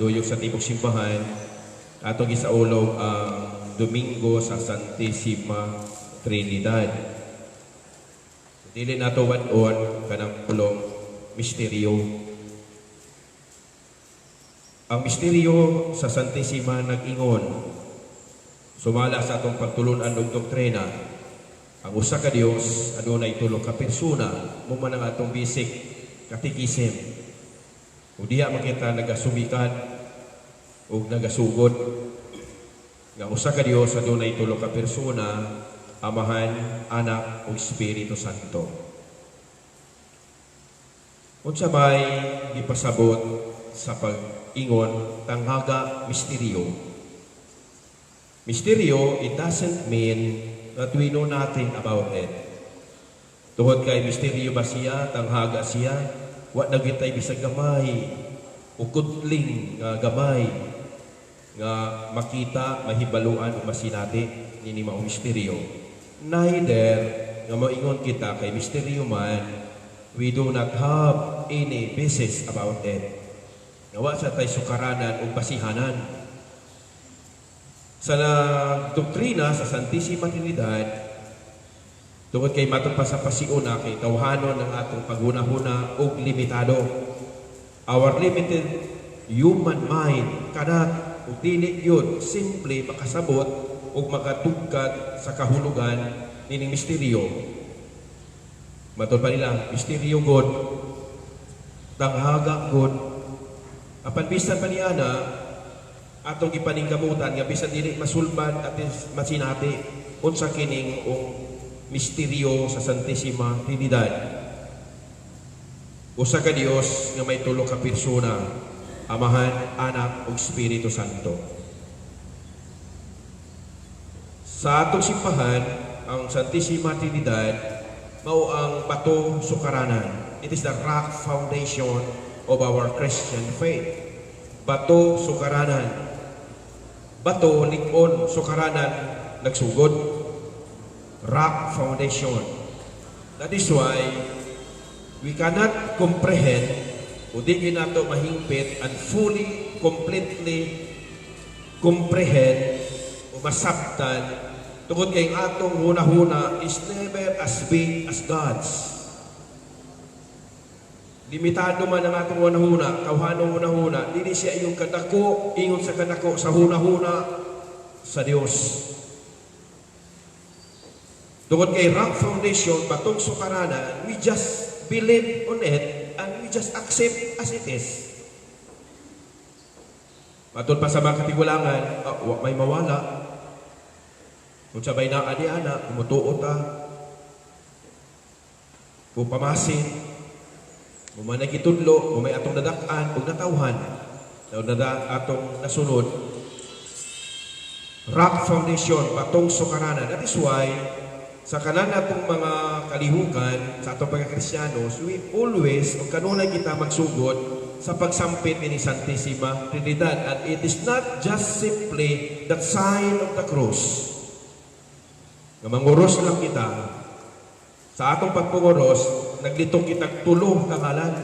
duyok sa tibok simbahan, atong gisaulog ang Domingo sa Santissima Trinidad. Dili nato wan-on kanang pulong misteryo. Ang misteryo sa Santissima nag-ingon, sumala sa atong pagtulunan og doktrina, ang usa ka Dios adunay tulo ka persona, mo man ang atong basic katikisem. O diha makita nagasumikat o nagasugod nga usa ka Dios adunay tulo ka persona, Amahan, Anak ug Espiritu Santo. Unsa may gipasabot sa pag-ingon tanghaga misteryo? Misteryo, it doesn't mean that we know nothing about it. Tuhod kay misteryo ba siya, tanghaga siya, wa nagitay bisag gamay, o kudling nga gamay, nga makita, mahibaluan, o masinati, nini maong misteryo. Neither, nga moingon kita kay misteryo man, we do not have any basis about it. Nga wa sa tay sukaranan o basihanan. Sa doktrina sa Santissima Trinidad, tungod kay matod pa sa pasiuna kay tawhanon ng atong paghuna-huna og limitado. Our limited human mind cannot ug dili yun simple makasabot ug makatugkad sa kahulugan nining misteryo. Matod pa nila, misteryo God, tanghaga God, apan bisan pa niana, atong gipaningkamutan nga bisan dili masulbad at masinati unsa kining misteryo sa Santissima Trinidad. Usa ka Dios nga may tulo ka persona, Amahan, Anak ug Espiritu Santo. Sa atong simbahan, ang Santissima Trinidad mao ang bato sukaranan. It is the rock foundation of our Christian faith. Bato sukaranan. Bato, likon, sukaranan, nagsugod. Rock foundation. That is why we cannot comprehend o di nato mahingpit and fully, completely comprehend o masabtan tungod kay atong huna-huna is never as big as God's. Limitado man ang atong huna-huna, tawhanong huna-huna, dili siya iyong kadako, ingon sa kadako sa huna-huna sa Dios. Tungod kay rock foundation, batong sukaranan, we just believe on it and we just accept as it is. Matod pa sa mga katigulangan, may mawala. Kung sabay na ani-ana, kumutuot ta, kung pamasin, kung may nakitudlo, kung may atong nadakaan, kung natawhan, atong nasunod. Rock foundation, batong sukaranan. That is why, sa kanan natong mga kalihukan, sa atong pagkakrisyanos, we always, o kanunay kita magsugod sa pagsampit ni Santissima Trinidad. And it is not just simply the sign of the cross. Nga manguros lang kita, sa atong pagpunguros, naglitong kitang tulo ka ngalan,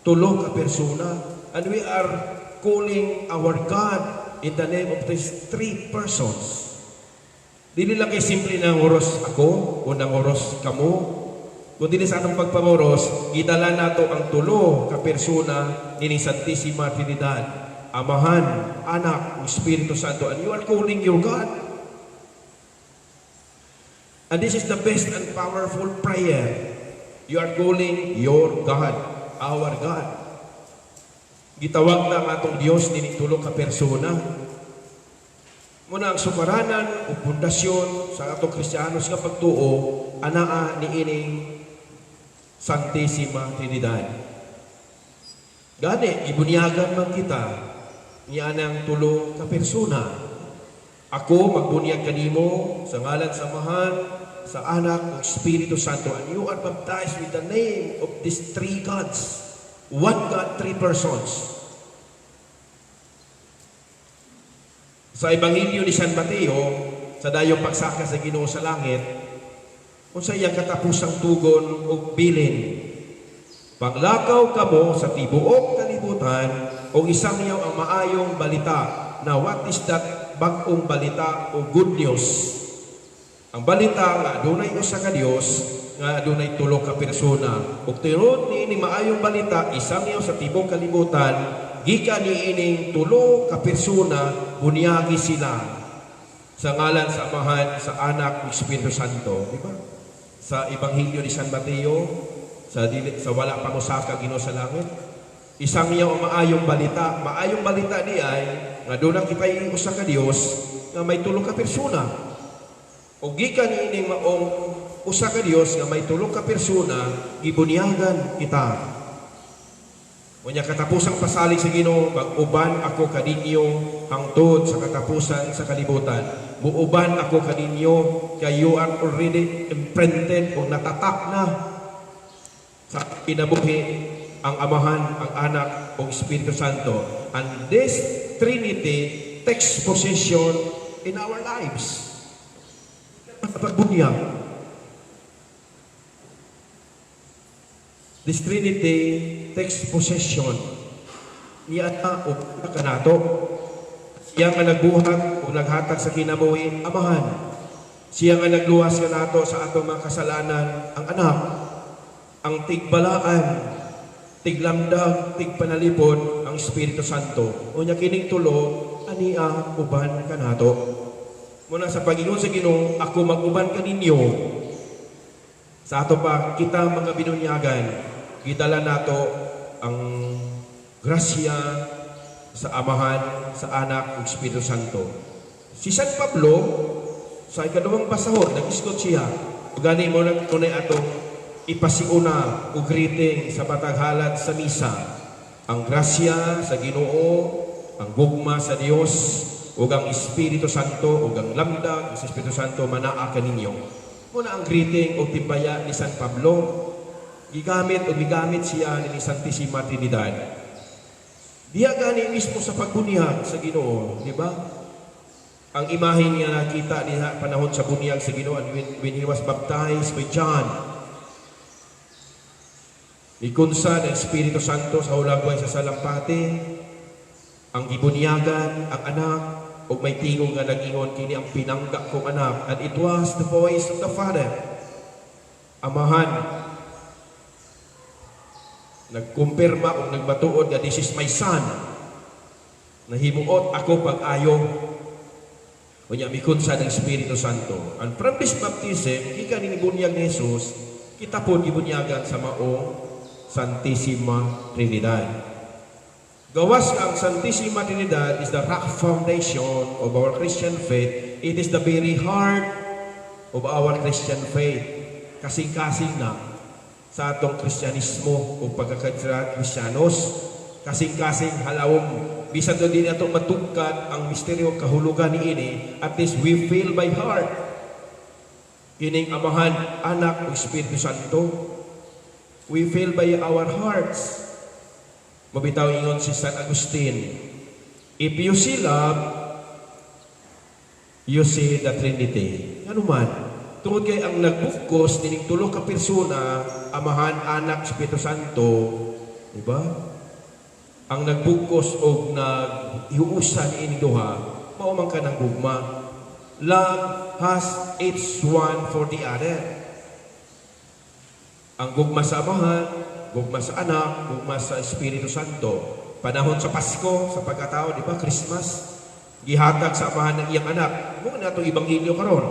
tulo ka persona, and we are calling our God in the name of these three persons. Dili lang kay simple nanguros ako o nanguros kamo, kundi sa atong pagpanguros, gidala nato ang tulo ka persona ni Santissima Trinidad, Amahan, Anak, Espiritu Santo, and you are calling your God. And this is the best and powerful prayer. You are calling your God, our God. Gitawag na ang atong Diyos ni tulo ka persona. Muna ang sukaranan o pundasyon sa atong Kristiyanos nga pagtuo, anaa ni ining Santissima Trinidad. Gani, ibunyagan man kita niya ng tulo ka persona. Ako, magbunyag kanimo sa ngalan sa Amahan, sa Anak, ng Espiritu Santo, and you are baptized with the name of these three gods. One God, three persons. Sa Ebanghelyo ni San Mateo, sa dayong pagsaka sa Ginoo sa langit, kung sa iyang katapusang tugon o bilin, paglakaw kamo sa tibuok kalibutan, o isangyaw ang maayong balita. Now, what is that bag-ong balita o good news? Ang balita nga adunay usa ka Dios nga adunay tulo ka persona. Ug tinud niini maayong balita isangyaw sa tibok kalibutan, gikan niining tulo ka persona bunyagi sila sa ngalan sa Amahan, sa Anak, ug Espiritu Santo, di ba? Sa Ebanghelyo ni San Mateo, sa wala pa mo saka Ginoo sa langit, isangyaw ang maayong balita. Maayong balita di ay nga dunang kitay usa ka Dios nga may tulo ka persona. O gikan ining maong usa ka Dios nga may tulo ka persona, gibunyagan kita. Unya katapusang pasalig sa Ginoo, mag-uban ako kaninyo hangtod sa katapusan sa kalibutan. Muuban ako kaninyo kay you are already imprinted o natatak na sa kinabuhi ang Amahan, ang Anak, o Espiritu Santo. And this Trinity takes possession in our lives. Pagbunyag. This Trinity takes possession. Niya na o kanato. Siya nga nagbuhat o naghatag sa kinabuhi, Amahan. Siya nga nagluwas kanato sa atong mga kasalanan, ang Anak. Ang tigbalaan, tiglamdag, tigpanalipod, ang Espiritu Santo. O niya kining tulo, ania uban kanato. Muna sa Panginoon sa Ginoo, ako mag-uban kaninyo. Sa ato pa, kita mga binunyagan, gidala nato ang grasya sa Amahan, sa Anak, ug Espiritu Santo. Si San Pablo, sa ikaduhang pasahod, nag-iskot siya. Gani mo na tunay atong ipasiuna o greeting sa pataghalad sa misa. Ang grasya sa Ginoo, ang gugma sa Dios, ug ang Espiritu Santo, ug ang lamdag sa Espiritu Santo manaa kaninyo. Muna ang greeting o timbaya ni San Pablo, gigamit siya ni Santissima Trinidad. Diya gani mismo sa pagbunyag sa Ginoo, di ba? Ang imahe niya nakita niya panahon sa bunyag sa Ginoo when he was baptized by John. Ikunsa ng Espiritu Santo sa hulagway sa salampati, ang gibunyagan, ang anak, o may tingog nga nag-ingon, kini ang pinangga kong anak. And it was the voice of the Father. Amahan, nagkumpirma o nagbatuod nga this is my son. Nahimuot ako pag-ayo. O niya, mikunsa ng Espiritu Santo. And from this baptism, kika nibunyag ni Jesus, kita po gibunyagan sa maong Santissima Trinidad. Gawas ang Santissima Trinidad is the rock foundation of our Christian faith. It is the very heart of our Christian faith. Kasing-kasing na sa atong Kristyanismo o pagkaka-Kristyanos. Kasing-kasing halawong. Bisan doon din atong matugkad ang misteryo kahulugan ni ini. At least we feel by heart. Kining Amahan, Anak, o Espiritu Santo. We feel by our hearts. Mabitaw ingon si San Agustin, if you see love, you see the Trinity. Ano man, tungod kay ang nagbukos dining tulo ka persona, Amahan, Anak, Espiritu Santo, di ba? Ang nagbukos o nag-iuusan ini duha, maumang ka ng gugma. Love has each one for the other. Ang gugma sa Amahan, gugma sa Anak, gugma sa Espiritu Santo. Panahon sa Pasko, sa pagkatao, di ba, Christmas, gihatag sa Amahan ng iyang anak. Muna na itong Ebanghelyo karon.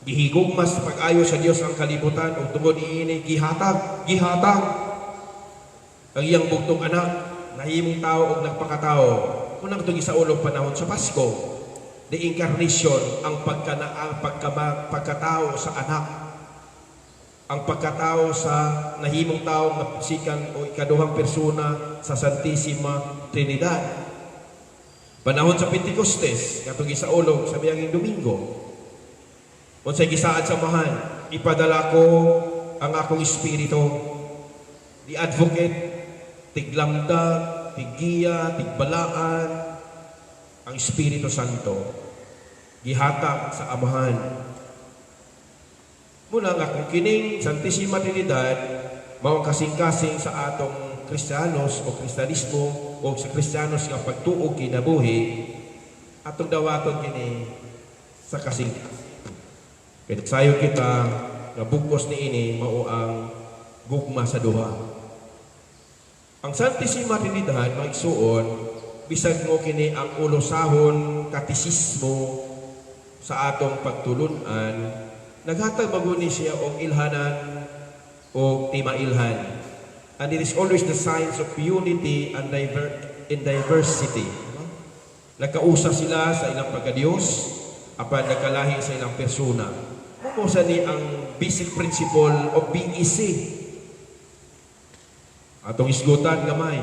Gihigugma sa pag-ayo sa Diyos ang kalibutan, o tungod iini, gihatag. Ang iyang bugtong anak, nahimong tao o nagpakatao. Unang itong isaulog panahon sa Pasko, the incarnation, ang pagkatao sa anak. Ang pagkatao sa nahimong tao na sikan o ikaduhang persona sa Santissima Trinidad. Panahon sa Pentecostes, katong gisaulog sa biyanging Domingo. Unsay gisaad sa Amahan, ipadala ko ang akong Espiritu, the advocate, tiglamdag, tiggiya, tigbalaan, ang Espiritu Santo. Gihatag sa Amahan. Muna nga kung kining Santissima Trinidad, mao kasing-kasing sa atong Kristiyanos o Kristyanismo, o sa Kristiyanos nga pagtuo kinabuhi atong dawaton kini sa kasingkat. Kaya sayo kita nga bukos ni ini mao ang gugma sa duha. Ang Santissima Trinidad maigsuon bisag mo kini ang ulosahon katisismo sa atong pagtulunan, naghatag maguni siya og ilhanan o timailhan. And it is always the signs of unity and diversity. Nagkausa sila sa ilang pagkadiyos, apan nagkalahi sa ilang persona. Kumusa ni ang basic principle of BEC. Atong isgutan gamay,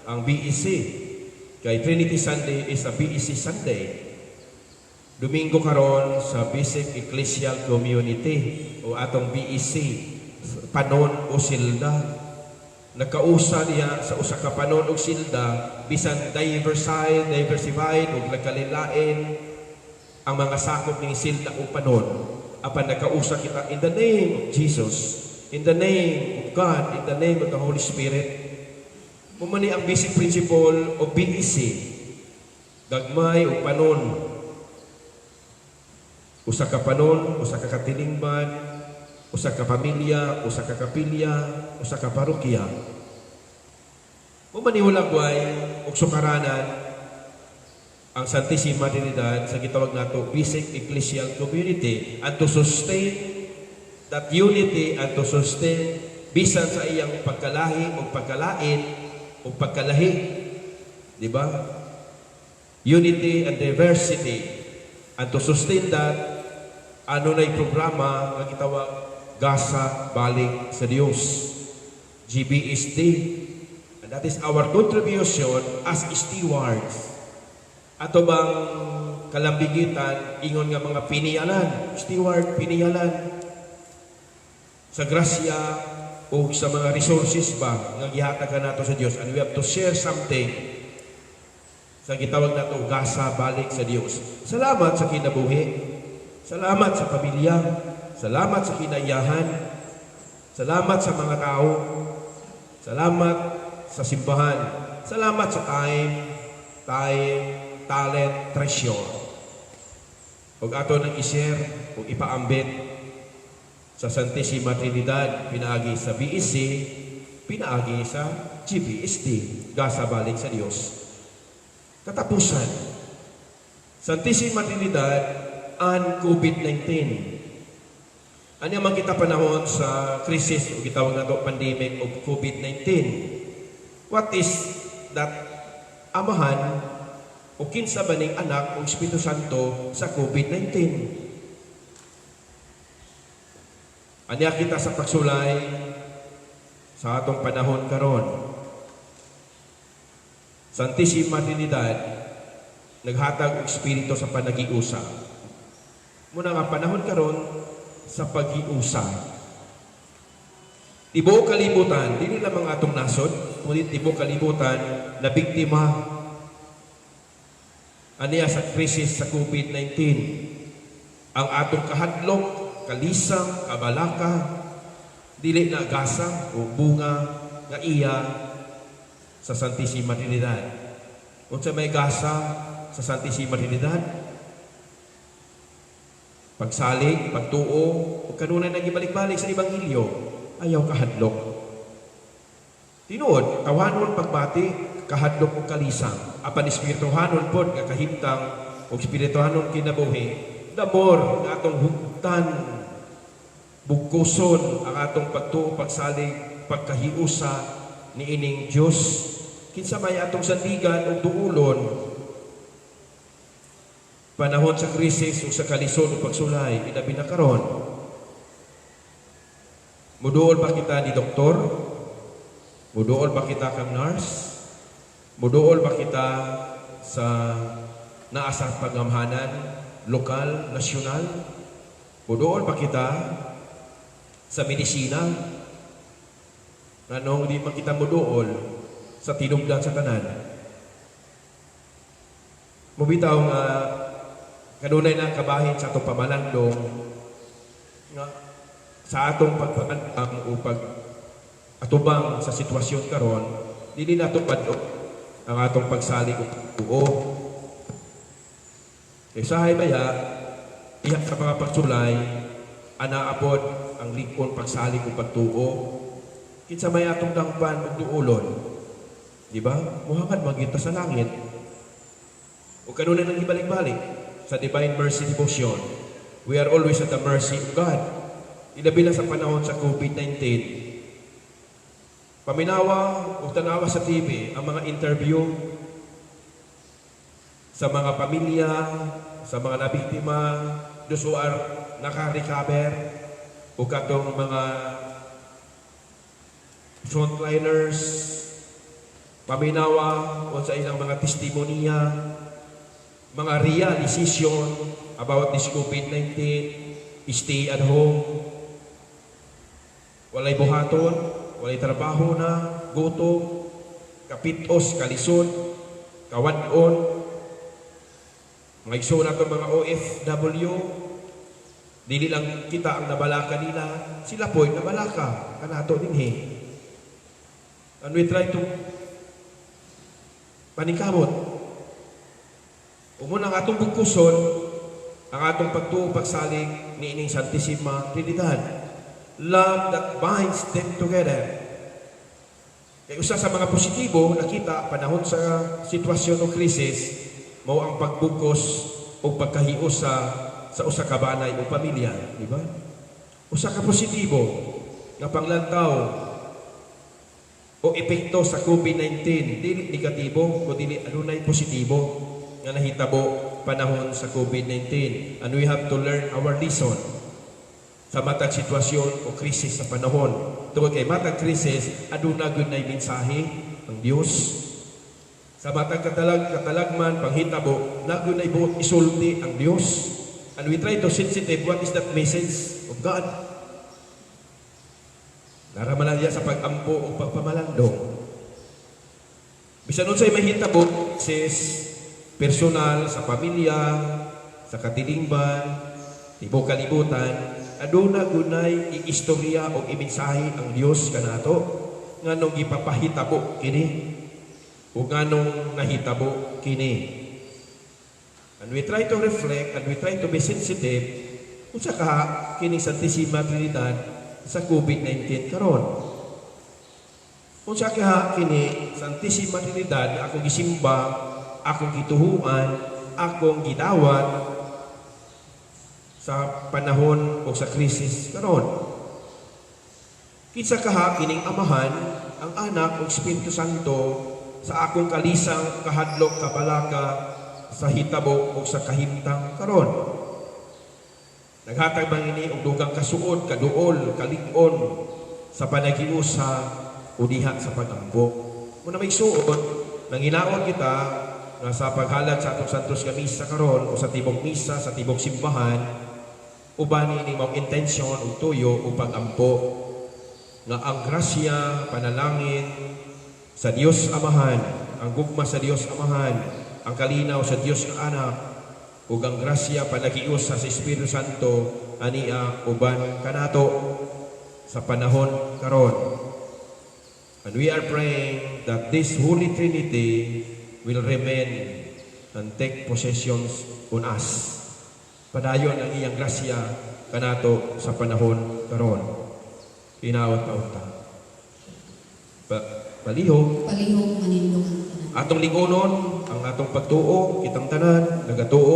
ang BEC. Kay Trinity Sunday is a BEC Sunday. Domingo karon sa Basic Ecclesial Community o atong BEC, panon o silda. Nagkausa niya sa usa ka panon og silda bisan diversified ug nagkalilain ang mga sakop ning silda o panon. Apan nagkausa kita in the name of Jesus, in the name of God, in the name of the Holy Spirit. Mumani ang basic principle of BEC, gagmay o panon. Usa ka panon, usa ka katilingban, usa ka pamilya, usa ka kapilya, usa ka parokya. Mumaniwala guay og sukaranan ang Santissima Trinidad sa gitawag nato Basic Ecclesial Community, and to sustain that unity and to sustain bisan sa iyang pagkalahi o pagkalain o pagkalahi, di ba? Unity and diversity, and to sustain that, ano na'y programa nga gitawag Gasa Balik sa Dios, GBSD. And that is our contribution as stewards. Ato bang kalambigitan, ingon nga mga pinialan, steward, pinialan, sa grasya o sa mga resources ba nga gihatagan nato sa Dios, and we have to share something sa gitawag nato Gasa Balik sa Dios. Salamat sa kinabuhi, salamat sa pamilya, salamat sa kinayahan, salamat sa mga tao, salamat sa simbahan, salamat sa time, talent, treasure. Huwag ato nang i-share, huwag ipaambit sa Santissima Trinidad, pinaagi sa BEC, pinaagi sa GBSD, Gasa Balik sa Diyos. Katapusan, Santissima Trinidad and COVID-19. Ano man kita panahon sa krisis o gitawag na ito pandemic of COVID-19? What is that amahan o kinsa baning anak o Espiritu Santo sa COVID-19? Anya kita sa pagsulay sa atong panahon karon. Santissima Trinidad naghatag og espiritu sa panagiusa. Muna nga panahon karon sa pag-iusa. Tibuok kalibutan, dili lamang atong nasod, ngunit tibuok kalibutan na biktima aniya sa krisis sa COVID-19. Ang atong kahadlok, kalisang, kabalaka, dili na gasa o bunga nga iya sa Santissima Trinidad. Kung sa may gasa sa Santissima Trinidad, pagsalig, pagtuo, o kanunay nagibalik-balik sa Ebanghelyo, ayaw kahadlok. Tinuod, tawanon pagbati, kahadlok o kalisang. Apan espirituhanon pod nga kahimtang o espirituhanon kinabuhi, damor nga atong hugtan, bugkuson ang atong pagtuo, pagsalig, pagkahiusa ni ining Diyos. Kinsa may atong sandigan o duulon, panahon sa krisis o sa kalison o pagsulay, inabi na karon. Muduol ba kita ni doktor? Muduol ba kita kang nurse? Muduol ba kita sa naasang pagamhanan, lokal, nasyonal? Muduol ba kita sa medisina? Nanong di ba kita muduol sa tinubdan sa tanan? Mubitaw nga kanunay na kabahin sa atong pamalandong nga sa atong pagpaandam o pag atubang sa sitwasyon karon, dili nato padok ang atong pagsalig ug tuo. Kaysa baya, iyak sa mga pagsulay, anaapod ang likon pagsalig ug pagtuo. Kinsa may atong dangpan ug duolon. Di ba? Muhangad magita sa langit. O kanuna nang ibalik-balik sa Divine Mercy Devotion, we are always at the mercy of God. Ilabi na sa panahon sa COVID-19. Paminawa o tanawa sa TV ang mga interview sa mga pamilya, sa mga nabiktima, those who are naka-recover, o katong mga frontliners, paminawa o sa ilang mga testimonya, mga realization about this COVID-19, stay at home, walay buhaton, walay trabaho na, gutom, kapitos, kalisod, kawadon, mga igso na itong mga OFW, dili lang kita ang nabalaka nila, sila po'y nabalaka, kanato din he. And we try to paningkamot. Umunang atong bugkuson, ang atong pagtuo pagsalig ni ining Santissima Trinidad. Love that binds them together. Kaya usa sa mga positibo nakita panahon sa sitwasyon o krisis, mao ang pagbugkos o pagkahios sa usa ka banay o pamilya, di ba? Usa ka positibo nga panglantaw o epekto sa COVID-19, dili negatibo kundi adunay positibo nga nahitabo panahon sa COVID-19, and we have to learn our lesson sa matag sitwasyon o krisis sa panahon. Tungod kay matag krisis, aduna gyud nay mensahe ang Dios. Sa matag katalagman panghitabo, na gyud nay buot isulti ang Dios. And we try to sensitive what is that message of God. Naraman niya sa pag-ampo o pagpamalandong. Bisan unsay mahitabo, sis personal, sa pamilya, sa katilingban, tibok kalibutan, aduna gunay iistorya o imensahe ang Dios kanato nganong gipapahitabo kini o nganong nahitabo kini. And we try to reflect and we try to be sensitive kung sa kini Santissima Trinidad sa COVID-19 karon. Kung sa kini Santissima Trinidad akong gisimba, akong gituhuan, akong gidawat sa panahon o sa krisis karon. Kinsa kining amahan, ang anak o Espiritu Santo sa akong kalisang kahadlok kabalaka sa hitabo o sa kahimtang karon. Naghatag man ini og dugang kasuod, kaduol, kalig-on sa panagiusa o diha sa pag-ampo. Muna may suod, nanginaon kita na sa paghalad sa atong Santos nga Misa karon o sa tibok misa, sa tibok simbahan, uban ini mao intensyon o tuyo o pag-ampo nga ang grasya, panalangin sa Dios Amahan, ang gugma sa Dios Amahan, ang kalinaw sa Dios nga Anak, ug ang grasya panagius sa Espiritu Santo ania uban kanato sa panahon karon. And we are praying that this Holy Trinity will remain and take possessions on us. Padayon ang iyang grasya kanato sa panahon karon. Inaot-aot ta. Palihog manindong ang tanan. atong lingonon ang atong pagtuo, kitang tanan, nagatuo